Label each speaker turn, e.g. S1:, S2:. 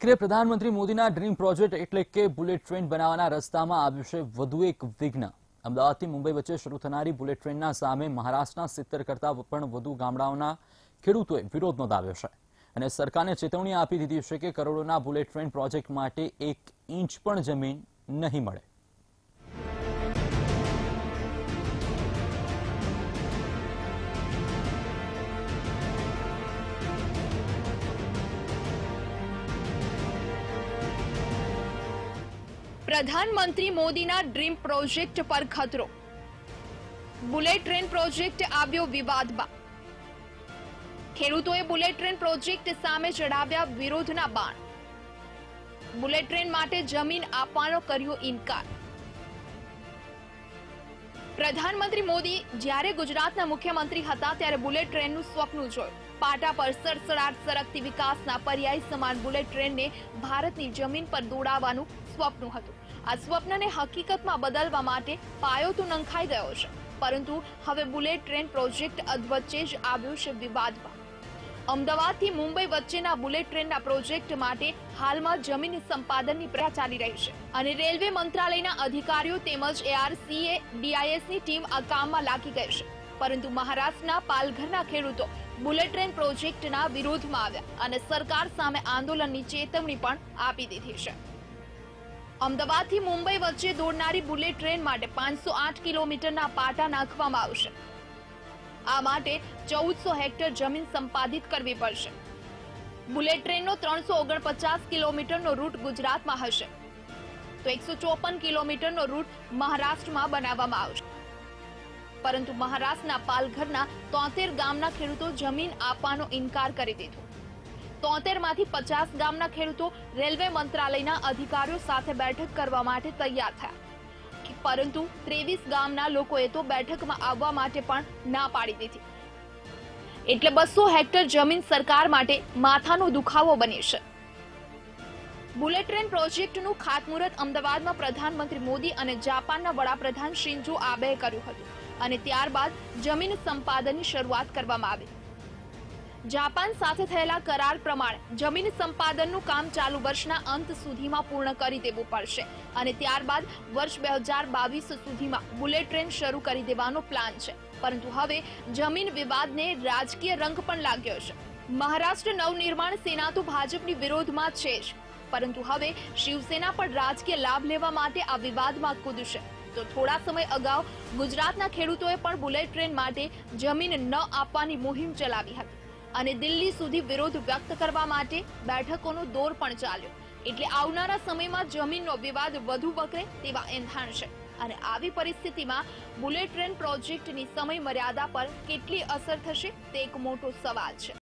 S1: દીકરે પ્રધાનમંત્રી મોદીના dream project એટલે કે બુલેટ ટ્રેન બનાવવાના રસ્તામાં આવ્યું છે વધુ એક વિઘ્ન। અમદાવાદથી મુંબઈ વચ્ચે શરૂ થનારી બુલેટ ટ્રેનના સામે મહારાષ્ટ્રના 70 કરતાં પણ વધુ ગામડાઓના ખેડૂતોએ વિરોધ નોંધાવ્યો છે અને સરકારને ચેતવણી આપી દીધી છે કે કરોડોના બુલેટ ટ્રેન પ્રોજેક્ટ માટે 1 ઇંચ પણ જમીન નહીં મળે।
S2: प्रधानमंत्री मोदीना ड्रीम प्रोजेक्ट पर खतरो। बुलेट ट्रेन प्रोजेक्ट આવ્યો વિવાદમાં। ખેડૂતોએ બુલેટ ટ્રેન પ્રોજેક્ટ સામે ચડાવ્યા વિરોધના બાણ। બુલેટ ટ્રેન માટે જમીન આપવાનો કર્યો ઇનકાર। પ્રધાનમંત્રી મોદી જ્યારે ગુજરાતના મુખ્યમંત્રી હતા ત્યારે બુલેટ ટ્રેનનું સ્વપ્ન જોયું। પાટા પર સરસરાટ સરકતી વિકાસના પર્યાય સમાન બુલેટ ટ્રેનને ભારતની જમીન પર દોડાવવાનું સ્વપ્ન હતું। આ સ્વપ્નને હકીકતમાં બદલવા માટે પાયો તો નંખાઈ ગયો છે, પરંતુ હવે બુલેટ ટ્રેન પ્રોજેક્ટ અધવચ્ચે જ આવ્યો છે વિવાદમાં। અમદાવાદથી મુંબઈ વચ્ચેના બુલેટ ટ્રેનના પ્રોજેક્ટ માટે હાલમાં જમીન સંપાદનની પ્રક્રિયા ચાલી રહી છે અને રેલવે મંત્રાલયના અધિકારીઓ તેમજ ARCA-DISની ટીમ આ કામમાં લાગી ગઈ છે, પરંતુ મહારાષ્ટ્રના પાલઘરના ખેડૂતો બુલેટ ટ્રેન પ્રોજેક્ટના વિરોધમાં આવ્યા અને સરકાર સામે આંદોલનની ચેતવણી પણ આપી દીધી છે। અમદાવાદથી મુંબઈ વચ્ચે દોડનારી બુલેટ ટ્રેન માટે 508 કિલોમીટરના પાટા નાખવામાં આવશે। આ માટે 1400 હેક્ટર જમીન સંપાદિત કરવી પડશે। બુલેટ ટ્રેનનો 349 કિલોમીટરનો રૂટ ગુજરાતમાં હશે, તો 154 કિલોમીટરનો રૂટ મહારાષ્ટ્રમાં બનાવવામાં આવશે, પરંતુ મહારાષ્ટ્રના પાલઘરના 73 ગામના ખેડૂતો જમીન આપવાનો ઇનકાર કરી દીધો। 73 માંથી 50 ગામના ખેડૂતો રેલવે મંત્રાલયના અધિકારીઓ સાથે બેઠક કરવા માટે તૈયાર થયા, પરંતુ 23 ગામના લોકોએ તો બેઠકમાં આવવા માટે પણ ના પાડી દીધી। એટલે 200 હેક્ટર જમીન સરકાર માટે માથાનો દુખાવો બની છે। બુલેટ ટ્રેન પ્રોજેક્ટનું ખાતમુહૂર્ત અમદાવાદમાં પ્રધાનમંત્રી મોદી અને જાપાનના વડાપ્રધાન શિન્ઝો આબેએ કર્યું હતું અને ત્યારબાદ જમીન સંપાદનની શરૂઆત કરવામાં આવી। જાપાન સાથે થયેલા કરાર પ્રમાણે જમીન સંપાદનનું કામ ચાલુ વર્ષના અંત સુધીમાં પૂર્ણ કરી દેવું પડશે અને ત્યારબાદ વર્ષ 2022 સુધીમાં બુલેટ ટ્રેન શરૂ કરી દેવાનો પ્લાન છે, પરંતુ હવે જમીન વિવાદને રાજકીય રંગ પણ લાગ્યો છે। મહારાષ્ટ્ર નવનિર્માણ સેના તો ભાજપની વિરોધમાં છે જ, પરંતુ હવે શિવસેના પણ રાજકીય લાભ લેવા માટે આ વિવાદમાં કૂદશે। તો થોડા સમય અગાઉ ગુજરાતના ખેડૂતોએ પણ બુલેટ ટ્રેન માટે જમીન ન આપવાની મુહિમ ચલાવી હતી અને દિલ્હી સુધી વિરોધ વ્યક્ત કરવા માટે બેઠકોનો દોર પણ ચાલ્યો। એટલે આવનારા સમયમાં જમીનનો વિવાદ વધુ વકરે તેવા એંધાણ છે અને આવી પરિસ્થિતિમાં બુલેટ ટ્રેન પ્રોજેક્ટની સમય મર્યાદા પર કેટલી અસર થશે તે એક મોટો સવાલ છે।